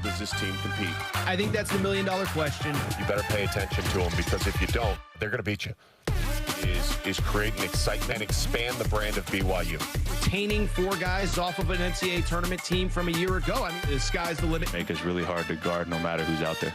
does this team compete? I think that's the million-dollar question. You better pay attention to them, because if you don't, they're going to beat you. Is creating excitement and expand the brand of BYU. Retaining 4 guys off of an NCAA tournament team from a year ago. I mean, the sky's the limit. Make us really hard to guard no matter who's out there.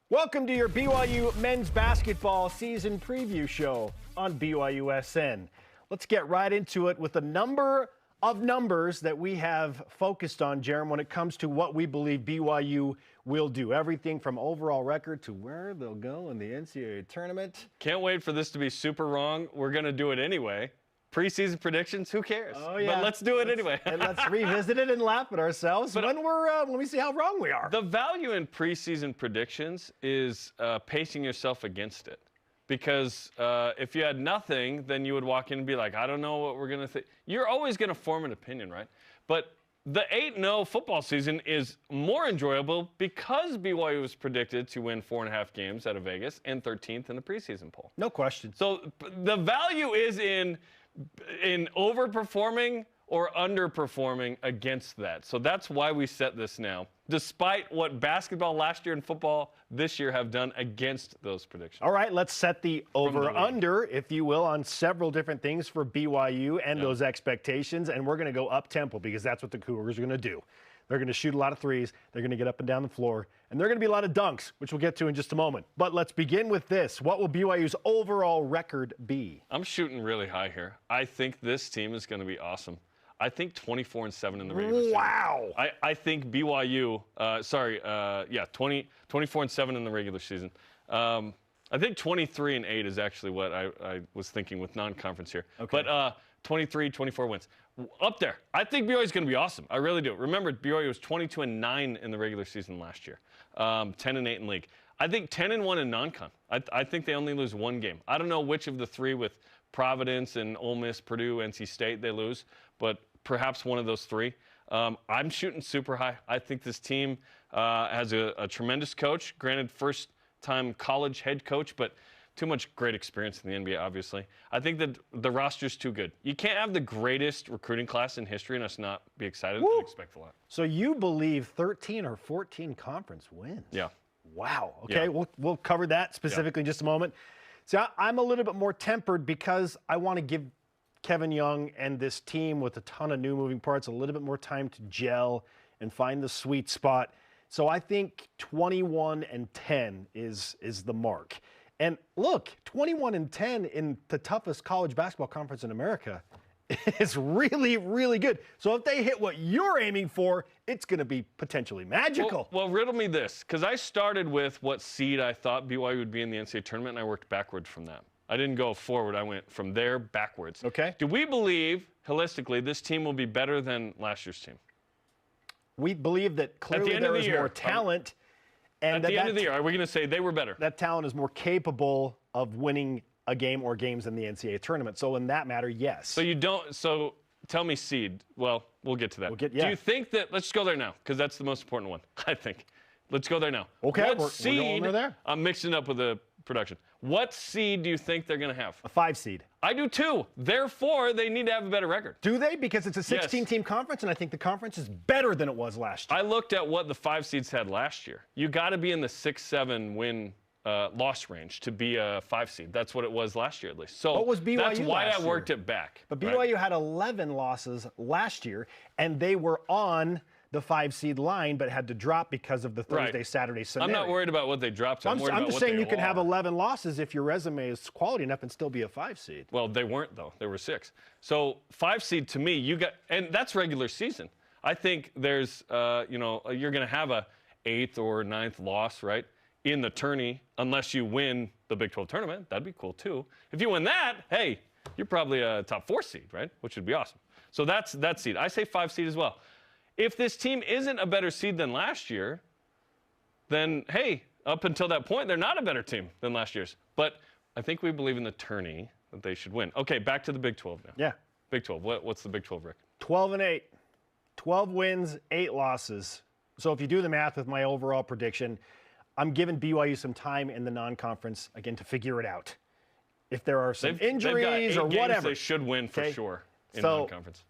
Welcome to your BYU men's basketball season preview show on BYUSN. Let's get right into it with a number of numbers that we have focused on, Jarom, when it comes to what we believe BYU will do. Everything from overall record to where they'll go in the NCAA tournament. Can't wait for this to be super wrong. We're going to do it anyway. Preseason predictions, who cares? Oh, yeah. But let's do it anyway. And let's revisit it and laugh at ourselves when we see how wrong we are. The value in preseason predictions is pacing yourself against it. Because if you had nothing, then you would walk in and be like, I don't know what we're going to think. You're always going to form an opinion, right? But the 8-0 football season is more enjoyable because BYU was predicted to win 4.5 games out of Vegas and 13th in the preseason poll. No question. So the value is in overperforming or underperforming against that. So that's why we set this now, despite what basketball last year and football this year have done against those predictions. All right, let's set the over-under, if you will, on several different things for BYU and those expectations, and we're going to go up-tempo because that's what the Cougars are going to do. They're going to shoot a lot of threes, they're going to get up and down the floor, and there are going to be a lot of dunks, which we'll get to in just a moment. But let's begin with this. What will BYU's overall record be? I'm shooting really high here. I think this team is going to be awesome. I think 24-7 in the regular season. Wow. I think BYU, 24-7 in the regular season. I think 23-8 is actually what I was thinking with non-conference here. Okay. But 23-24 wins. Up there. I think BYU is going to be awesome. I really do. Remember, BYU was 22-9 in the regular season last year. 10-8 in league. I think 10-1 in non-con. I think they only lose 1 game. I don't know which of the 3 with Providence and Ole Miss, Purdue, NC State they lose, but perhaps one of those 3. I'm shooting super high. I think this team has a tremendous coach. Granted, first-time college head coach, but too much great experience in the NBA, obviously. I think that the roster's too good. You can't have the greatest recruiting class in history and us not be excited and expect a lot. So you believe 13 or 14 conference wins? Yeah. Wow. Okay, we'll cover that specifically in just a moment. See, I'm a little bit more tempered because I want to give Kevin Young and this team with a ton of new moving parts a little bit more time to gel and find the sweet spot. So I think 21-10 is the mark. And look, 21-10 in the toughest college basketball conference in America is really, really good. So if they hit what you're aiming for, it's going to be potentially magical. Well, riddle me this, because I started with what seed I thought BYU would be in the NCAA tournament, and I worked backward from that. I didn't go forward. I went from there backwards. Okay. Do we believe, holistically, this team will be better than last year's team? We believe that clearly there is more talent. And at the end of the year, are we going to say they were better? That talent is more capable of winning a game or games in the NCAA tournament. So in that matter, yes. So you don't. So tell me seed. Well, we'll get to that. Do you think that? Let's go there now, because that's the most important one. I think. Let's go there now. Okay. What seed? We're going there. I'm mixing up with the production. What seed do you think they're going to have? A 5 seed. I do too. Therefore, they need to have a better record. Do they? Because it's a 16-team conference, and I think the conference is better than it was last year. I looked at what the 5 seeds had last year. You got to be in the 6-7 win loss range to be a 5 seed. That's what it was last year, at least. So what was BYU that's why last I worked it back. But BYU had 11 losses last year, and they were on the 5 seed line, but had to drop because of the Thursday, Saturday scenario. I'm not worried about what they dropped. I'm just saying you can have 11 losses if your resume is quality enough and still be a 5 seed. Well, they weren't, though. They were 6. So 5 seed to me, and that's regular season. I think there's, you're going to have a 8th or 9th loss, right, in the tourney, unless you win the Big 12 tournament. That'd be cool, too. If you win that, hey, you're probably a top 4 seed, right, which would be awesome. So that's that seed. I say 5 seed as well. If this team isn't a better seed than last year, then, hey, up until that point, they're not a better team than last year's. But I think we believe in the tourney that they should win. Okay, back to the Big 12 now. Yeah. Big 12. What's the Big 12 record? 12-8. 12 wins, 8 losses. So if you do the math with my overall prediction, I'm giving BYU some time in the non-conference, again, to figure it out. If there are some injuries or whatever. They should win for sure in non-conference.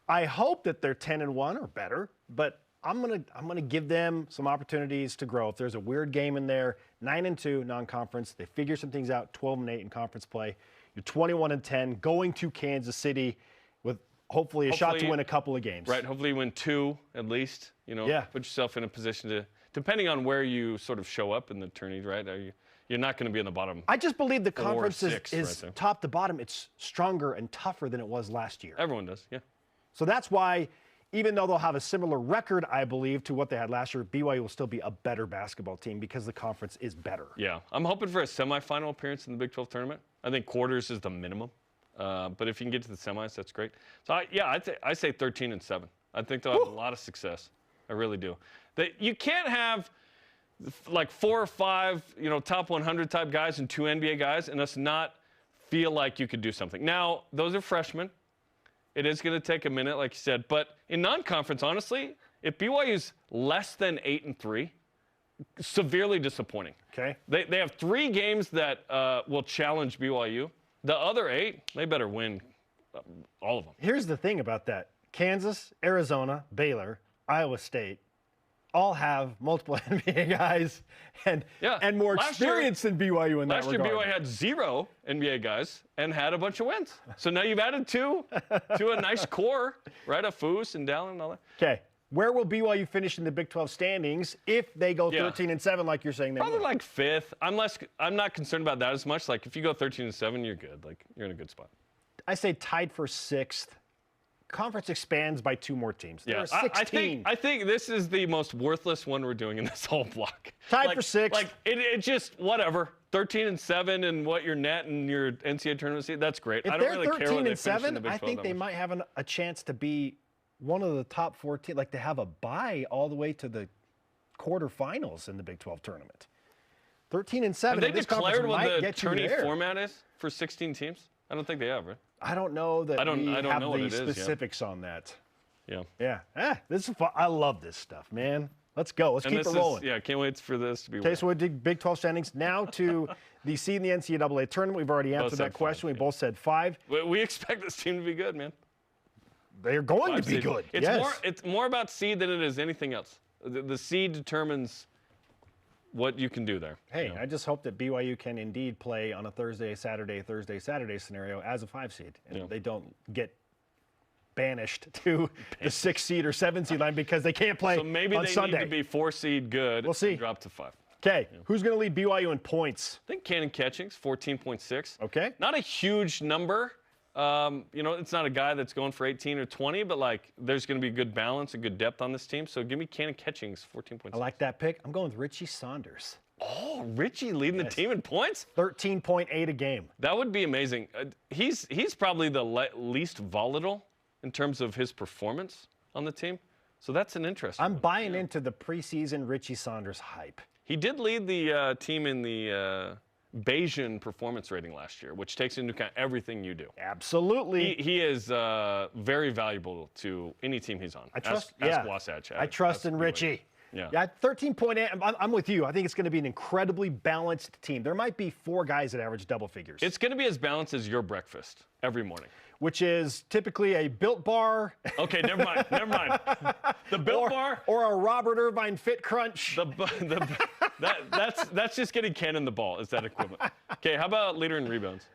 I hope that they're 10-1 or better, but I'm gonna give them some opportunities to grow. If there's a weird game in there, 9-2 non-conference, they figure some things out. 12-8 in conference play. You're 21-10, going to Kansas City with hopefully a shot to win a couple of games. Right. Hopefully you win 2 at least. You know, put yourself in a position to, depending on where you sort of show up in the tourney, right? You're not going to be in the bottom. I just believe the conference is right top to bottom. It's stronger and tougher than it was last year. Everyone does, yeah. So that's why, even though they'll have a similar record, I believe, to what they had last year, BYU will still be a better basketball team because the conference is better. Yeah, I'm hoping for a semifinal appearance in the Big 12 tournament. I think quarters is the minimum, but if you can get to the semis, that's great. So I say 13-7. I think they'll have a lot of success. I really do. You can't have like 4 or 5, top 100 type guys and 2 NBA guys, and us not feel like you could do something. Now, those are freshmen. It is going to take a minute, like you said. But in non-conference, honestly, if BYU's less than 8-3, severely disappointing. Okay. They have 3 games that will challenge BYU. The other 8, they better win all of them. Here's the thing about that. Kansas, Arizona, Baylor, Iowa State all have multiple NBA guys and more experience than BYU in that regard. Last year, BYU had 0 NBA guys and had a bunch of wins. So now you've added 2 to a nice core, right? Of Foose and Dallin and all that. Okay. Where will BYU finish in the Big 12 standings if they go 13-7, like you're saying? Probably like 5th. I'm not concerned about that as much. Like if you go 13-7, you're good. Like you're in a good spot. I say tied for 6th. Conference expands by 2 more teams. There are 16. I think this is the most worthless one we're doing in this whole block. Tied for 6th. Like it just whatever. 13-7 and what your net and your NCAA tournament seed. That's great. I don't really care where they finish in the Big 12. I think they might have a chance to be one of the top 14. Like to have a bye all the way to the quarterfinals in the Big 12 tournament. 13-7. Have they declared what the tourney format is for 16 teams? I don't think they have, right? I don't know that we have the specifics on that. Yeah. Yeah. This is fun. I love this stuff, man. Let's go. Let's keep it rolling. Can't wait for this to be. Okay, so we did Big 12 standings. Now to the seed in the NCAA tournament. We've already answered that question. We both said 5. We expect this team to be good, man. They're going to be good. It's more about seed than it is anything else. The seed determines what you can do there. Hey, I just hope that BYU can indeed play on a Thursday, Saturday scenario as a 5 seed. And they don't get banished to the 6 seed or 7 seed line because they can't play on Sunday. So maybe they need to be 4 seed good. We'll see. And drop to 5. Okay, who's going to lead BYU in points? I think Cannon Catchings, 14.6. Okay. Not a huge number. It's not a guy that's going for 18 or 20, but like there's going to be good balance and good depth on this team. So give me Cannon Catchings, 14.6. I like that pick. I'm going with Richie Saunders. Oh, Richie leading the team in points? 13.8 a game. That would be amazing. He's probably the least volatile in terms of his performance on the team. So that's an interesting I'm buying into the preseason Richie Saunders hype. He did lead the team in the Bayesian performance rating last year, which takes into account everything you do. Absolutely. He is very valuable to any team he's on. I trust. Ask Wasatch. I trust in Richie. Yeah. 13.8. I'm with you. I think it's going to be an incredibly balanced team. There might be 4 guys that average double figures. It's going to be as balanced as your breakfast every morning. Which is typically a Built Bar. Okay, never mind. The Built Bar. Or a Robert Irvine Fit Crunch. That's just getting Cannon the ball. Is that equivalent? Okay, how about leader in rebounds?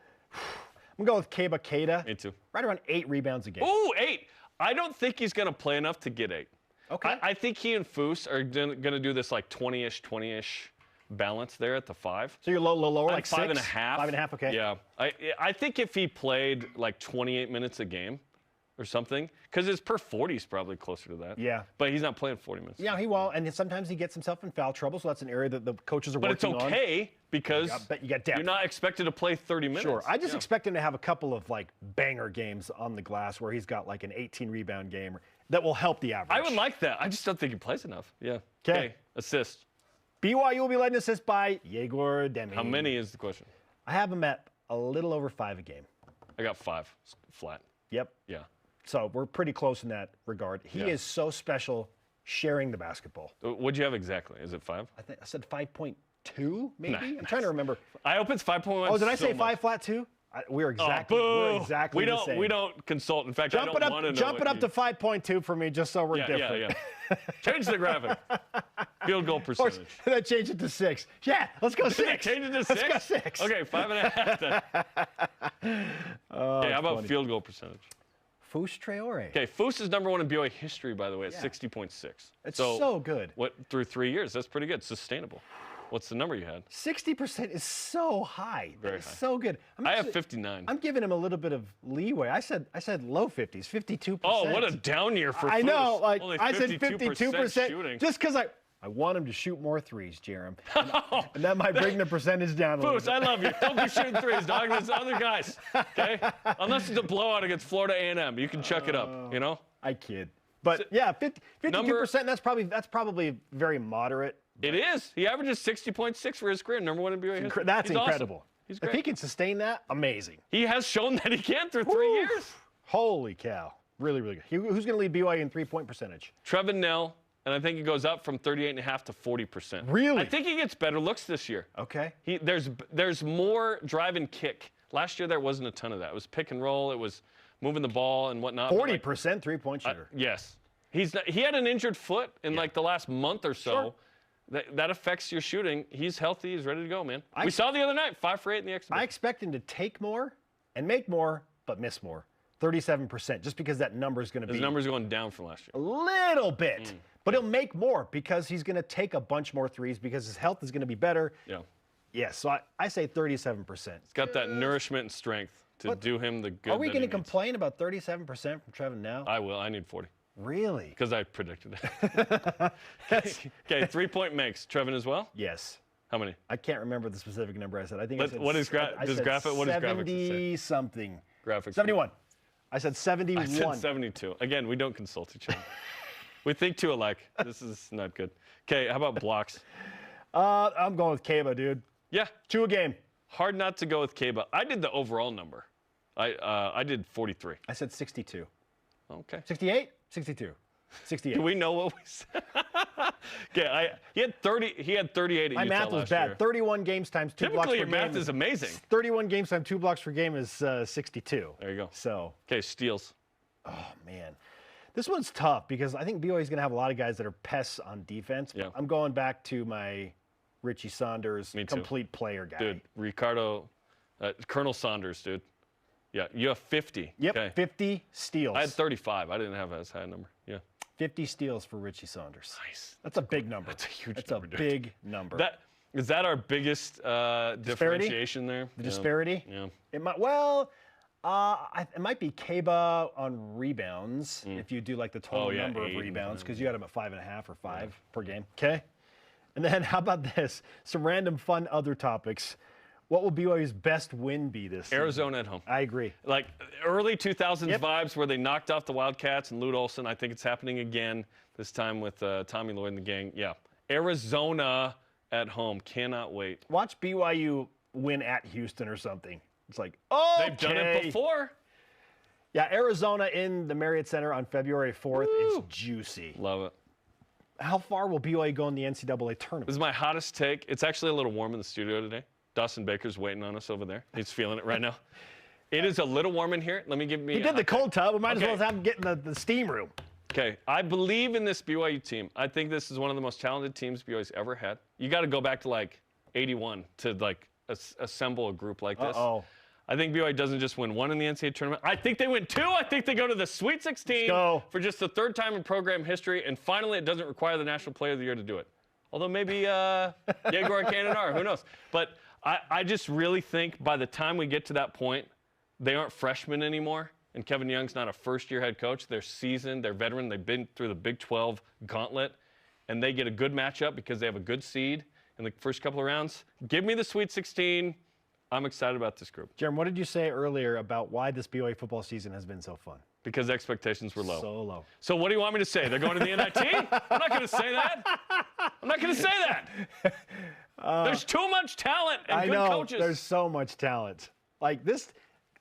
I'm going with Keba Keita. Me too. Right around 8 rebounds a game. Ooh, 8. I don't think he's going to play enough to get 8. Okay. I think he and Foose are going to do this like 20-ish balance there at the 5. So you're lower, like 5.5. 5.5, okay. Yeah. I think if he played like 28 minutes a game or something, because his per 40 is probably closer to that. Yeah. But he's not playing 40 minutes. Yeah, he will. And sometimes he gets himself in foul trouble, so that's an area that the coaches are working on. But it's okay because you got depth. You're not expected to play 30 minutes. Sure. I just expect him to have a couple of like banger games on the glass where he's got like an 18 rebound game that will help the average. I would like that. I just don't think he plays enough. Yeah. Okay. Assist. BYU will be led in assists by Yegor Demi. How many is the question? I have him at a little over 5 a game. I got 5 flat. Yep. Yeah. So we're pretty close in that regard. He is so special sharing the basketball. What'd you have exactly? Is it 5? I said 5.2 maybe? I'm trying to remember. I hope it's 5.1. Oh, did I say 5 flat too? We're exactly the same. We don't consult. In fact, I don't want to know. Jump it up to 5.2 for me just so we're different. Yeah. Change the graphic. Field goal percentage. And then change it to 6. Yeah, let's go 6. Change it to 6? Let's go 6. Okay, 5.5 then. Okay, how about field goal percentage? Fouche Traore. Okay, Foose is number 1 in BYU history, by the way, at 60.6. It's so good. What, through 3 years, that's pretty good. Sustainable. What's the number you had? 60% is so high. Very high. high. So good. I have 59. I'm giving him a little bit of leeway. I said low 50s, 52%. Oh, what a down year for Foose. I know. Like Only I said 52% shooting. just because I want him to shoot more threes, Jarom. And that might bring the percentage down a little Foose, bit. I love you. Don't be shooting threes, dog. There's other guys, okay? Unless it's a blowout against Florida A&M. You can chuck it up, you know? I kid. But yeah, 52%, that's probably very moderate. It is. He averages 60.6 for his career. Number 1 in BYU history. That's He's incredible. Awesome. He's If great. he can sustain that, amazing. He has shown that he can through 3 years. Holy cow. Really, really good. Who's going to lead BYU in three-point percentage? Trevin Nell, and I think he goes up from 38.5 to 40%. Really? I think he gets better looks this year. Okay. There's more drive and kick. Last year there wasn't a ton of that. It was pick and roll. It was moving the ball and whatnot. 40% three-point shooter. Yes. He had an injured foot in like the last month or so. Sure. That affects your shooting. He's healthy. He's ready to go, man. We saw the other night, 5 for 8 in the exhibition. I expect him to take more and make more, but miss more. 37%, just because that number is going to be His number's going down from last year. a little bit. But he'll make more because he's going to take a bunch more threes because his health is going to be better. Yeah. Yes, so I say 37%. He's got that nourishment and strength to do him the good. Are we that going he to needs. complain about 37% from Trevin now? I will. I need 40. Really? Because I predicted it. Okay, 3-point makes. Trevin as well? Yes. How many? I can't remember the specific number I said. I think I said What is I said graphic? What is graphics 70 something. Graphics. 71. I said 71. I said 72. Again, we don't consult each other. We think too alike. This is not good. Okay, how about blocks? I'm going with Kaba, dude. Yeah. 2 a game. Hard not to go with Kaba. I did the overall number. I did 43. I said 62. Okay. 68? 62. 68. Do we know what we said? Okay, he had 30. He had 38 at My Utah math was last bad. year. 31 games times 2 blocks per Typically, your game. math is amazing. 31 games times 2 blocks per game is 62. There you go. So, Okay, steals. oh man, this one's tough because I think BYU is going to have a lot of guys that are pests on defense. Yeah. I'm going back to my Richie Saunders Me too. complete player guy. Dude, Ricardo, Colonel Saunders, dude. Yeah, you have 50. Yep, Okay. 50 steals. I had 35. I didn't have as high a number. Yeah. 50 steals for Richie Saunders. Nice. That's a big number. That's a huge That's number, a dude. big number. Is that our biggest differentiation there? The disparity? Yeah. It might, it might be Kaba on rebounds if you do like the total number of 8 and rebounds because you had him at 5.5 or 5 per game. Okay. And then how about this? Some random fun other topics. What will BYU's best win be this season? Arizona at home. I agree. Like early 2000s vibes where they knocked off the Wildcats and Lute Olson. I think it's happening again, this time with Tommy Lloyd and the gang. Yeah. Arizona at home. Cannot wait. Watch BYU win at Houston or something. It's like, oh, They've done it before. Yeah, Arizona in the Marriott Center on February 4th. It's juicy. Love it. How far will BYU go in the NCAA tournament? This is my hottest take. It's actually a little warm in the studio today. Dawson Baker's waiting on us over there. He's feeling it right now. It is a little warm in here. Let me give me. He did the cold tub. We might as well Okay. have him get in the steam room. Okay, I believe in this BYU team. I think this is one of the most talented teams BYU's ever had. You got to go back to like 81 to like assemble a group like this. Uh-oh. I think BYU doesn't just win one in the NCAA tournament. I think they win 2. I think they go to the Sweet 16 go. for just the 3rd time in program history. And finally, it doesn't require the National Player of the Year to do it. Although maybe Yegor Cannonara, who knows? But I just really think by the time we get to that point, they aren't freshmen anymore. And Kevin Young's not a first-year head coach. They're seasoned. They're veteran. They've been through the Big 12 gauntlet. And they get a good matchup because they have a good seed in the first couple of rounds. Give me the Sweet 16. I'm excited about this group. Jeremy, what did you say earlier about why this BYU football season has been so fun? Because expectations were low. So low. So what do you want me to say? They're going to the NIT? I'm not going to say that. I'm not going to say that. There's too much talent and good coaches. There's so much talent. Like this,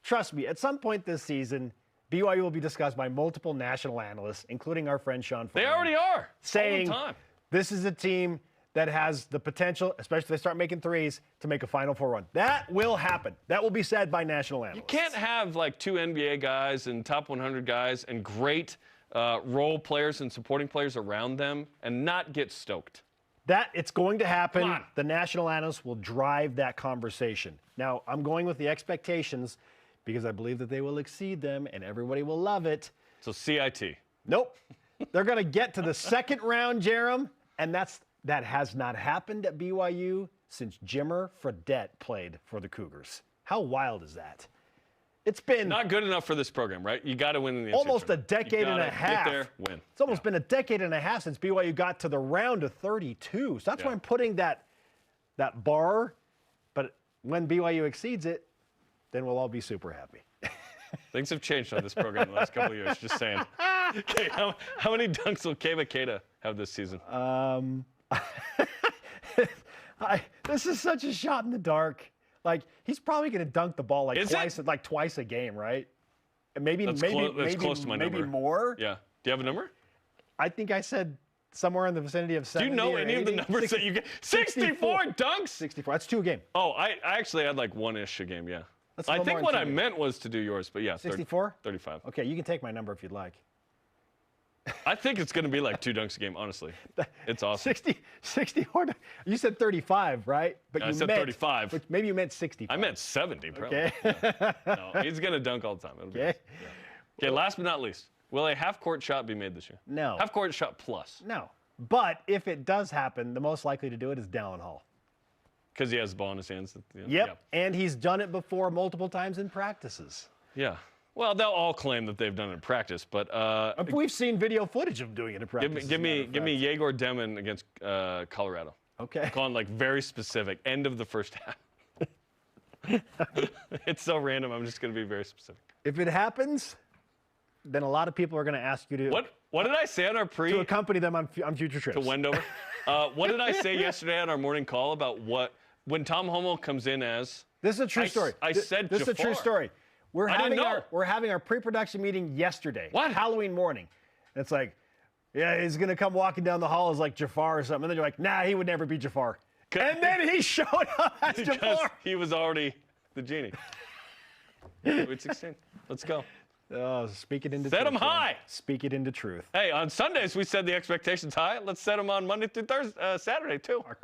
trust me, at some point this season, BYU will be discussed by multiple national analysts, including our friend Sean They Fine, already are. saying all the time. this is a team that has the potential, especially if they start making threes, to make a Final Four run. That will happen. That will be said by national analysts. You can't have like 2 NBA guys and top 100 guys and great role players and supporting players around them and not get stoked. That it's going to happen. Come on. The national anthems will drive that conversation. Now, I'm going with the expectations because I believe that they will exceed them and everybody will love it. So CIT. Nope. They're going to get to the second round, Jarom, and that has not happened at BYU since Jimmer Fredette played for the Cougars. How wild is that? It's been Not good enough for this program, right? You got to win in the NCAA almost a tournament. decade and a half. Get there, win. It's almost been a decade and a half since BYU got to the round of 32. So that's why I'm putting that bar. But when BYU exceeds it, then we'll all be super happy. Things have changed on this program in the last couple of years, just saying. Okay, how many dunks will Keva Keita have this season? This is such a shot in the dark. Like, he's probably going to dunk the ball Is twice a game, right? And maybe That's close to my maybe number. more. Yeah. Do you have a number? I think I said somewhere in the vicinity of 70. Do you know or any 80? of the numbers that you get? 64 dunks? 64. That's 2 a game. Oh, I actually had like 1-ish a game, yeah. That's a I little think more what than I 2 a game. meant was to do yours, but yeah. 64? 35. Okay, you can take my number if you'd like. I think it's going to be like 2 dunks a game, honestly. It's awesome. 64. You said 35, right? But I said 35. But maybe you meant 65. I meant 70, probably. Okay. Yeah. No, he's going to dunk all the time. It'll be Okay. awesome. Yeah. Okay, last but not least, will a half-court shot be made this year? No. Half-court shot plus. No. But if it does happen, the most likely to do it is Dallin Hall. Because he has the ball in his hands. Yep. And he's done it before multiple times in practices. Yeah. Well, they'll all claim that they've done it in practice, but We've seen video footage of doing it in practice. give me Yegor Demon against Colorado. Okay. Calling like very specific. End of the first half. It's so random. I'm just going to be very specific. If it happens, then a lot of people are going to ask you to What did I say on our to accompany them on future trips. to Wendover? What did I say yesterday on our morning call about when Tom Homo comes in as? This is a true story. I said this is a true Jafar. story. We're I didn't having know. we're having our pre-production meeting yesterday. What? Halloween morning. And it's like, yeah, he's gonna come walking down the hall as like Jafar or something. And then you're like, nah, he would never be Jafar. And then he showed up as Because Jafar. he was already the genie. Sweet 16. Let's go. Oh, speak it into Set truth. 'em high. Speak it into truth. Hey, on Sundays we said the expectations high. Let's set them on Monday through Saturday too. Our